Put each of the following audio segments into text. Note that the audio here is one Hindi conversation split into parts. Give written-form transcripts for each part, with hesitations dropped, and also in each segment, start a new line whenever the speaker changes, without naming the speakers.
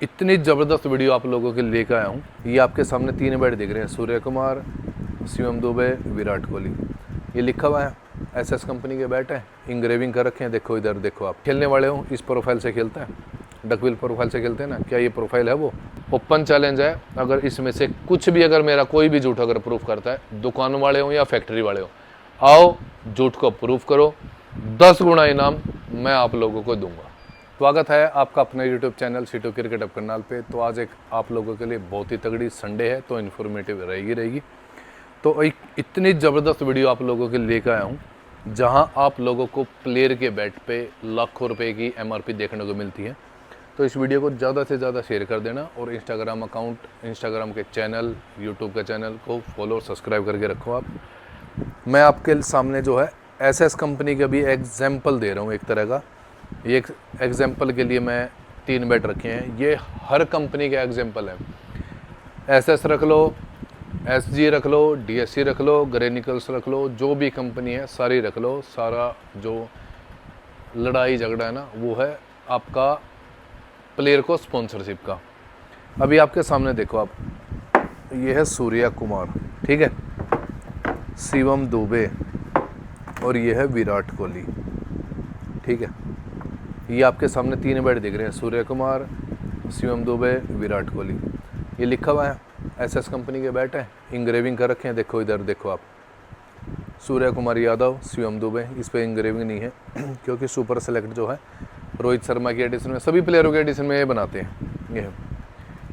इतनी ज़बरदस्त वीडियो आप लोगों के लेकर आया हूँ। ये आपके सामने 3 बैट दिख रहे हैं, सूर्य कुमार, शिवम दुबे, विराट कोहली। ये लिखा हुआ है एसएस कंपनी के बैट हैं, इंग्रेविंग कर रखे हैं। देखो इधर देखो, आप खेलने वाले हो इस प्रोफाइल से खेलते हैं, डकविल प्रोफाइल से खेलते हैं ना। क्या ये प्रोफाइल है? वो ओपन चैलेंज है। अगर इसमें से कुछ भी, अगर मेरा कोई भी झूठ अगर प्रूफ करता है, दुकान वाले हो या फैक्ट्री वाले हो, आओ झूठ को प्रूफ करो, 10 गुना इनाम मैं आप लोगों को दूंगा। स्वागत है आपका अपने यूट्यूब चैनल सीटू क्रिकेट अब करनाल पे। तो आज एक आप लोगों के लिए बहुत ही तगड़ी संडे है, तो इन्फॉर्मेटिव रहेगी। तो एक इतनी ज़बरदस्त वीडियो आप लोगों के लेकर आया हूँ, जहां आप लोगों को प्लेयर के बैट पे लाखों रुपए की एमआरपी देखने को मिलती है। तो इस वीडियो को ज़्यादा से ज़्यादा शेयर कर देना और इंस्टाग्राम अकाउंट, इंस्टाग्राम के चैनल, यूट्यूब के चैनल को फॉलो और सब्सक्राइब करके रखो आप। मैं आपके सामने जो है एसएस कंपनी का भी एग्जाम्पल दे रहा हूँ एक तरह का। ये एग्जाम्पल के लिए मैं 3 बैट रखे हैं। ये हर कंपनी का एग्जाम्पल है। एसएस रख लो, एसजी रख लो, डीएससी रख लो, ग्रेनिकल्स रख लो, जो भी कंपनी है सारी रख लो। सारा जो लड़ाई झगड़ा है ना, वो है आपका प्लेयर को स्पॉन्सरशिप का। अभी आपके सामने देखो आप, ये है सूर्या कुमार, ठीक है, शिवम दुबे और ये है विराट कोहली, ठीक है। ये आपके सामने 3 बैट दिख रहे हैं, सूर्य कुमार, शिवम दुबे, विराट कोहली। ये लिखा हुआ है एसएस कंपनी के बैट हैं, इंग्रेविंग कर रखे हैं। देखो इधर देखो आप, सूर्य कुमार यादव, शिवम दुबे। इस पर इंग्रेविंग नहीं है क्योंकि सुपर सेलेक्ट जो है रोहित शर्मा की एडिशन में, सभी प्लेयरों के एडिशन में ये बनाते हैं ये।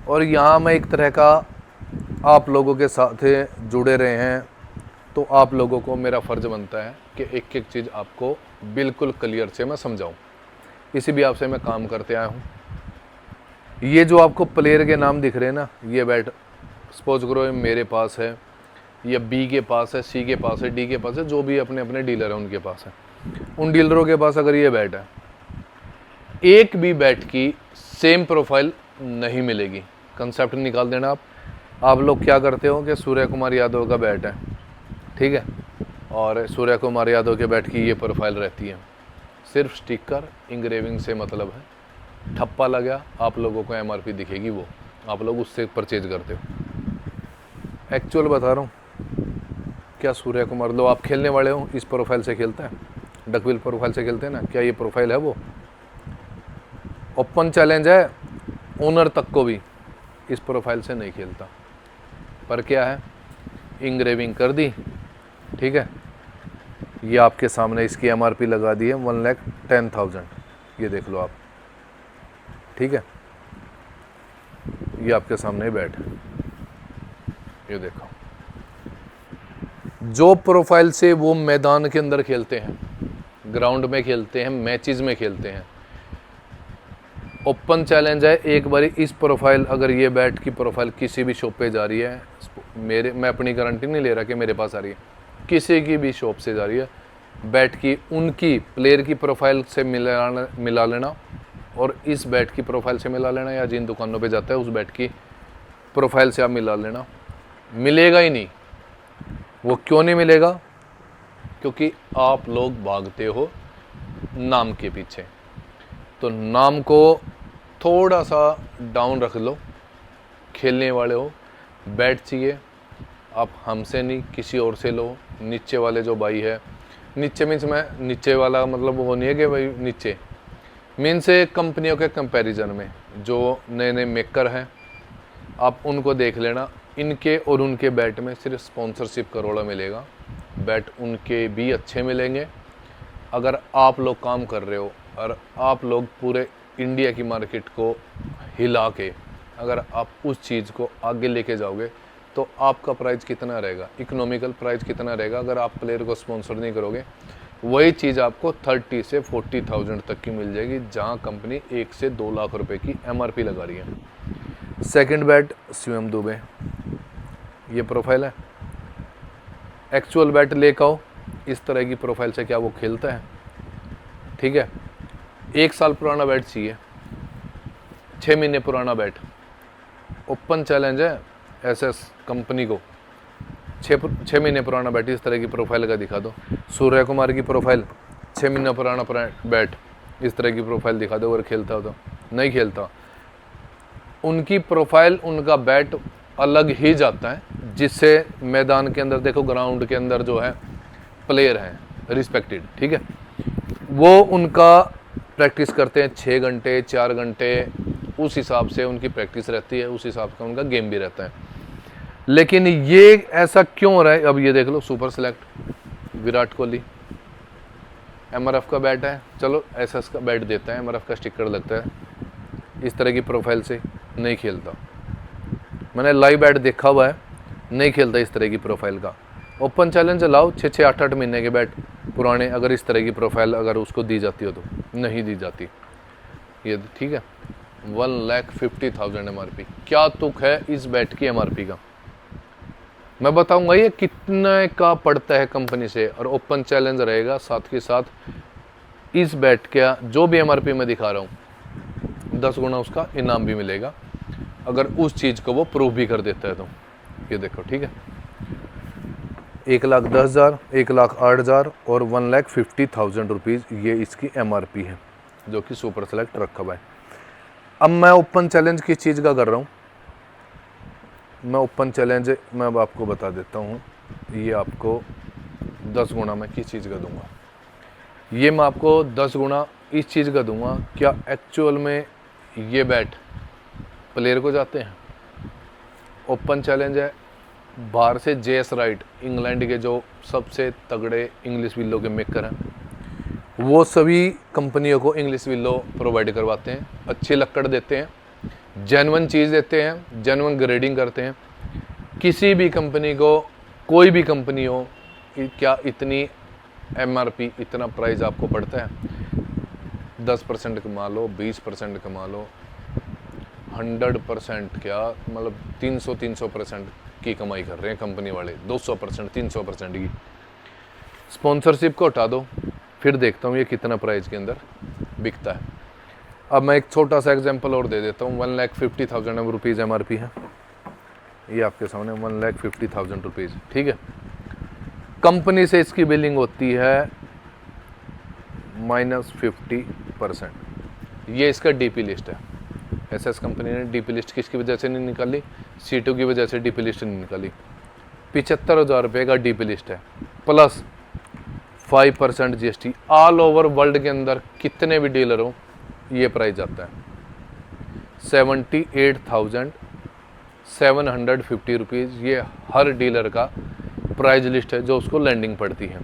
और यहाँ मैं एक तरह का आप लोगों के साथ जुड़े रहे हैं, तो आप लोगों को मेरा फ़र्ज़ बनता है कि एक एक चीज़ आपको बिल्कुल क्लियर से मैं समझाऊँ। इसी भी आपसे मैं काम करते आया हूँ। ये जो आपको प्लेयर के नाम दिख रहे हैं ना, ये बैट सपोज करो मेरे पास है, या बी के पास है, सी के पास है, डी के पास है, जो भी अपने अपने डीलर हैं उनके पास है। उन डीलरों के पास अगर ये बैट है, एक भी बैट की सेम प्रोफाइल नहीं मिलेगी। कंसेप्ट निकाल देना आप लोग क्या करते हो कि सूर्य कुमार यादव का बैट है, ठीक है, और सूर्य कुमार यादव के बैट की ये प्रोफाइल रहती है। सिर्फ स्टिकर इंग्रेविंग से मतलब है, ठप्पा लगा आप लोगों को एमआरपी दिखेगी, वो आप लोग उससे परचेज करते हो। एक्चुअल बता रहा हूँ, क्या सूर्य कुमार लो आप खेलने वाले हो इस प्रोफाइल से खेलते हैं, डकविल प्रोफाइल से खेलते हैं ना। क्या ये प्रोफाइल है? वो ओपन चैलेंज है, ओनर तक को भी इस प्रोफाइल से नहीं खेलता। पर क्या है, इंग्रेविंग कर दी, ठीक है। ये आपके सामने इसकी एमआरपी लगा दी है 1,10,000। ये देख लो आप, ठीक है। ये आपके सामने बैठ, ये देखो, जो प्रोफाइल से वो मैदान के अंदर खेलते हैं, ग्राउंड में खेलते हैं, मैचेस में खेलते हैं। ओपन चैलेंज है, एक बारी इस प्रोफाइल, अगर ये बैट की प्रोफाइल किसी भी शॉप पे जा रही है, मैं अपनी गारंटी नहीं ले रहा कि मेरे पास आ रही है, किसी की भी शॉप से जा रही है, बैट की उनकी प्लेयर की प्रोफाइल से मिला लेना और इस बैट की प्रोफाइल से मिला लेना, या जिन दुकानों पे जाता है उस बैट की प्रोफाइल से आप मिला लेना, मिलेगा ही नहीं। वो क्यों नहीं मिलेगा? क्योंकि आप लोग भागते हो नाम के पीछे। तो नाम को थोड़ा सा डाउन रख लो, खेलने वाले हो, बैट चाहिए आप हमसे नहीं किसी और से लो। नीचे वाले जो भाई है, नीचे मीन्स मैं नीचे वाला मतलब वो नहीं है कि भाई नीचे मीन्स कंपनियों के कंपैरिजन में जो नए नए मेकर हैं, आप उनको देख लेना। इनके और उनके बैट में सिर्फ स्पॉन्सरशिप करोड़ा मिलेगा, बैट उनके भी अच्छे मिलेंगे। अगर आप लोग काम कर रहे हो और आप लोग पूरे इंडिया की मार्केट को हिला के अगर आप उस चीज़ को आगे लेके जाओगे, तो आपका प्राइस कितना रहेगा, इकोनॉमिकल प्राइस कितना रहेगा। अगर आप प्लेयर को स्पॉन्सर नहीं करोगे, वही चीज़ आपको 30 से 40,000 तक की मिल जाएगी, जहां कंपनी 1 से 2 लाख रुपए की एमआरपी लगा रही है। सेकंड बैट शिवम दुबे, ये प्रोफाइल है। एक्चुअल बैट लेकर आओ, इस तरह की प्रोफाइल से क्या वो खेलता है, ठीक है। 1 साल पुराना बैट चाहिए, 6 महीने पुराना बैट। ओपन चैलेंज है एसएस कंपनी को, 6 महीने पुराना बैट इस तरह की प्रोफाइल का दिखा दो। सूर्य कुमार की प्रोफाइल 6 महीना पुराना बैट इस तरह की प्रोफाइल दिखा दो। अगर खेलता हो तो नहीं खेलता, उनकी प्रोफाइल, उनका बैट अलग ही जाता है, जिससे मैदान के अंदर देखो, ग्राउंड के अंदर जो है प्लेयर हैं रिस्पेक्टेड, ठीक है, वो उनका प्रैक्टिस करते हैं 6 घंटे 4 घंटे, उस हिसाब से उनकी प्रैक्टिस रहती है, उस हिसाब का उनका गेम भी रहता है। लेकिन ये ऐसा क्यों हो रहा है? अब ये देख लो, super select Virat Kohli, MRF का बैट है, चलो एसएस का बैट देता है, एमआरएफ का स्टिकर लगता है, इस तरह की प्रोफाइल से नहीं खेलता। मैंने लाइव बैट देखा हुआ है, नहीं खेलता इस तरह की प्रोफाइल का। ओपन चैलेंज लाओ 6-6 8-8 महीने के बैट पुराने, अगर इस तरह की प्रोफाइल अगर उसको दी जाती हो तो नहीं दी जाती। ये ठीक है, 1,50,000 MRP। क्या तुक है इस बैट की MRP का, मैं बताऊंगा ये कितने का पड़ता है कंपनी से, और ओपन चैलेंज रहेगा साथ के साथ। इस बैट का जो भी MRP मैं दिखा रहा हूँ 10 गुना उसका इनाम भी मिलेगा, अगर उस चीज़ को वो प्रूव भी कर देता है तो। ये देखो, ठीक है, 1,10,000, 1,08,000 और 1,50,000 रुपीज़ ये इसकी MRP है, जो कि सुपर सेलेक्ट रखा हुआ है। अब मैं ओपन चैलेंज किस चीज़ का कर रहा हूँ, मैं ओपन चैलेंज मैं अब आपको बता देता हूँ। ये आपको 10 गुना मैं किस चीज़ का दूंगा, ये मैं आपको 10 गुना इस चीज़ का दूंगा। क्या एक्चुअल में ये बैट प्लेयर को जाते हैं? ओपन चैलेंज है, बाहर से जेएस राइट, इंग्लैंड के जो सबसे तगड़े इंग्लिश विल्लो के मेकर हैं, वो सभी कंपनियों को इंग्लिश विल्लो प्रोवाइड करवाते हैं, अच्छी लक्कड़ देते हैं, जेन्युइन चीज़ देते हैं, जेन्युइन ग्रेडिंग करते हैं। किसी भी कंपनी को, कोई भी कंपनी हो, क्या इतनी MRP, इतना प्राइस आपको पड़ता है? 10% कमा लो, 20% कमा लो, 100% क्या मतलब 300% की कमाई कर रहे हैं कंपनी वाले, 200% 300% की। स्पॉन्सरशिप को हटा दो, फिर देखता हूँ ये कितना प्राइस के अंदर बिकता है। अब मैं एक छोटा सा एग्जांपल और दे देता हूँ। 1,50,000 रुपीज़ MRP है, ये आपके सामने 1,50,000 रुपीज़, ठीक है। कंपनी से इसकी बिलिंग होती है -50%। ये इसका DP लिस्ट है। एसएस कंपनी ने DP लिस्ट किसकी वजह से नहीं निकाली? C2 की वजह से DP लिस्ट नहीं निकाली। 75,000 रुपये का DP लिस्ट है, plus 5% GST। All over world के अंदर कितने भी डीलर हो, ये प्राइस आता है 78,750 रुपीज़। ये हर डीलर का प्राइस लिस्ट है जो उसको लैंडिंग पड़ती है।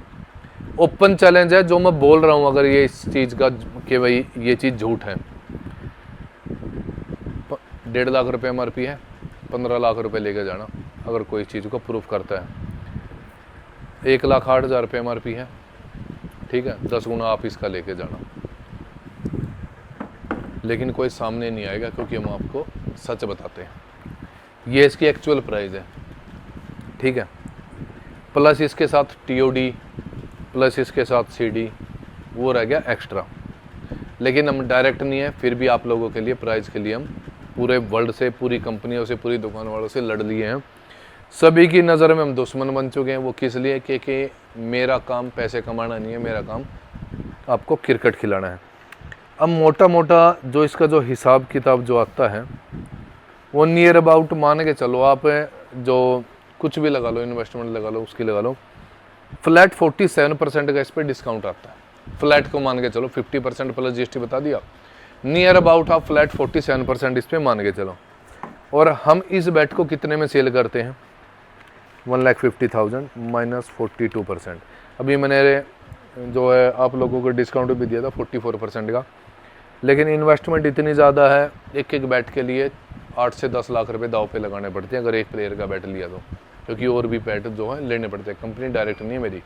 ओपन चैलेंज है जो मैं बोल रहा हूँ, अगर ये इस चीज़ का कि भाई ये चीज़ झूठ है, 1.5 लाख रुपये MRP है, 15 लाख रुपये लेके जाना अगर कोई चीज़ को प्रूफ करता है। 1,08,000 रुपये MRP है, ठीक है, 10 गुना आप इसका लेके जाना, लेकिन कोई सामने नहीं आएगा क्योंकि हम आपको सच बताते हैं। ये इसकी एक्चुअल प्राइस है, ठीक है, प्लस इसके साथ TOD, प्लस इसके साथ CD, वो रह गया एक्स्ट्रा। लेकिन हम डायरेक्ट नहीं है, फिर भी आप लोगों के लिए प्राइस के लिए हम पूरे वर्ल्ड से, पूरी कंपनियों से, पूरी दुकान वालों से लड़ लिए हैं। सभी की नज़र में हम दुश्मन बन चुके हैं। वो किस लिए? कि मेरा काम पैसे कमाना नहीं है, मेरा काम आपको क्रिकेट खिलाना है। अब मोटा मोटा जो इसका जो हिसाब किताब जो आता है वो नियर अबाउट मान के चलो, आप जो कुछ भी लगा लो, इन्वेस्टमेंट लगा लो, उसकी लगा लो, फ्लैट 47% का इस पर डिस्काउंट आता है। फ्लैट को मान के चलो 50% प्लस GST बता दिया, नियर अबाउट आप फ्लैट 47% इस पर मान के चलो। और हम इस बैट को कितने में सेल करते हैं? 1,50,000 माइनस 42%। अभी मैंने जो है आप लोगों को डिस्काउंट भी दिया था 44% का, लेकिन इन्वेस्टमेंट इतनी ज़्यादा है, एक एक बैट के लिए 8 से 10 लाख रुपए दाव पे लगाने पड़ते हैं अगर एक प्लेयर का बैट लिया तो, क्योंकि और भी बैट जो है लेने पड़ते हैं। कंपनी डायरेक्ट नहीं है मेरी,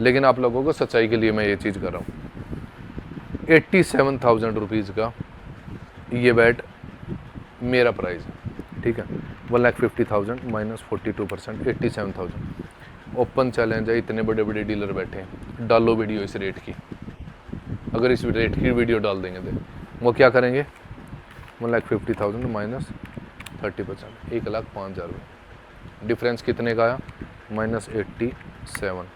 लेकिन आप लोगों को सच्चाई के लिए मैं ये चीज़ कर रहा हूँ। 87,000 रुपीज़ का ये बैट मेरा प्राइस है, ठीक है। 1,50,000 माइनस 42%, 87,000। ओपन चैलेंज है, इतने बड़े बड़े डीलर बैठे हैं, डालो वीडियो इस रेट की। अगर इस रेट की वीडियो डाल देंगे तो वो क्या करेंगे? 1,50,000 माइनस 30%, 1,05,000 रुपये। डिफरेंस कितने का आया? -87।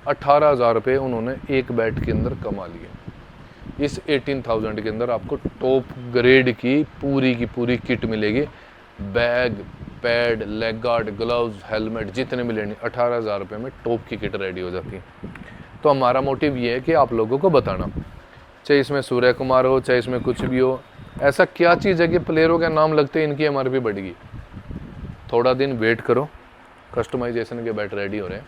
18,000 रुपये उन्होंने एक बैट के अंदर कमा लिए। इस 18,000 के अंदर आपको टॉप ग्रेड की पूरी किट मिलेगी। Bag, pad, leg guard, gloves, helmet, जितने भी लेने 18,000 रुपये में टॉप की किट रेडी हो जाती है। तो हमारा मोटिव ये है कि आप लोगों को बताना, चाहे इसमें सूर्य कुमार हो, चाहे इसमें कुछ भी हो, ऐसा क्या चीज़ है कि प्लेयरों के नाम लगते हैं इनकी MRP बढ़ेगी। थोड़ा दिन वेट करो, कस्टमाइजेशन के बैट रेडी हो रहे हैं,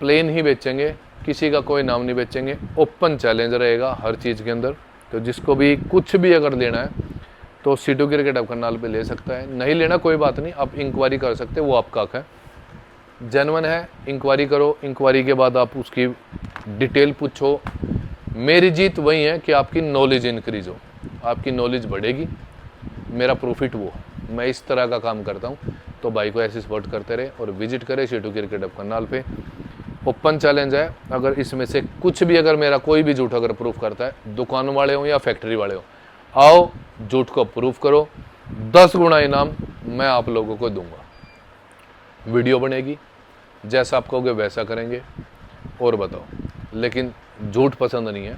प्लेन ही बेचेंगे, किसी का कोई नाम नहीं बेचेंगे, ओपन चैलेंज रहेगा हर चीज़ के अंदर। तो जिसको भी कुछ भी अगर लेना है तो सीटू क्रिकेट हब करनाल पे ले सकता है, नहीं लेना कोई बात नहीं, आप इंक्वायरी कर सकते हैं, वो आपका हक है, जेन्युइन है। इंक्वायरी करो, इंक्वायरी के बाद आप उसकी डिटेल पूछो। मेरी जीत वही है कि आपकी नॉलेज इंक्रीज हो, आपकी नॉलेज बढ़ेगी, मेरा प्रॉफिट वो, मैं इस तरह का काम करता हूँ। तो भाई को ऐसे सपोर्ट करते रहे और विजिट करें सीटू क्रिकेट हब करनाल पे। ओपन चैलेंज है, अगर इसमें से कुछ भी अगर मेरा कोई भी झूठ अगर प्रूफ करता है, दुकान वाले हो या फैक्ट्री वाले हो, आओ झूठ को प्रूफ करो, 10 गुना इनाम मैं आप लोगों को दूंगा। वीडियो बनेगी, जैसा आप कहोगे वैसा करेंगे। और बताओ, लेकिन झूठ पसंद नहीं है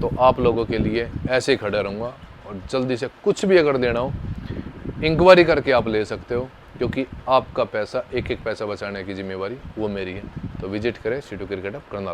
तो आप लोगों के लिए ऐसे ही खड़ा रहूँगा। और जल्दी से कुछ भी अगर देना हो इंक्वायरी करके आप ले सकते हो, क्योंकि आपका पैसा, एक एक पैसा बचाने की जिम्मेवारी वो मेरी है। तो विजिट करें सीटू क्रिकेट हब करनाल।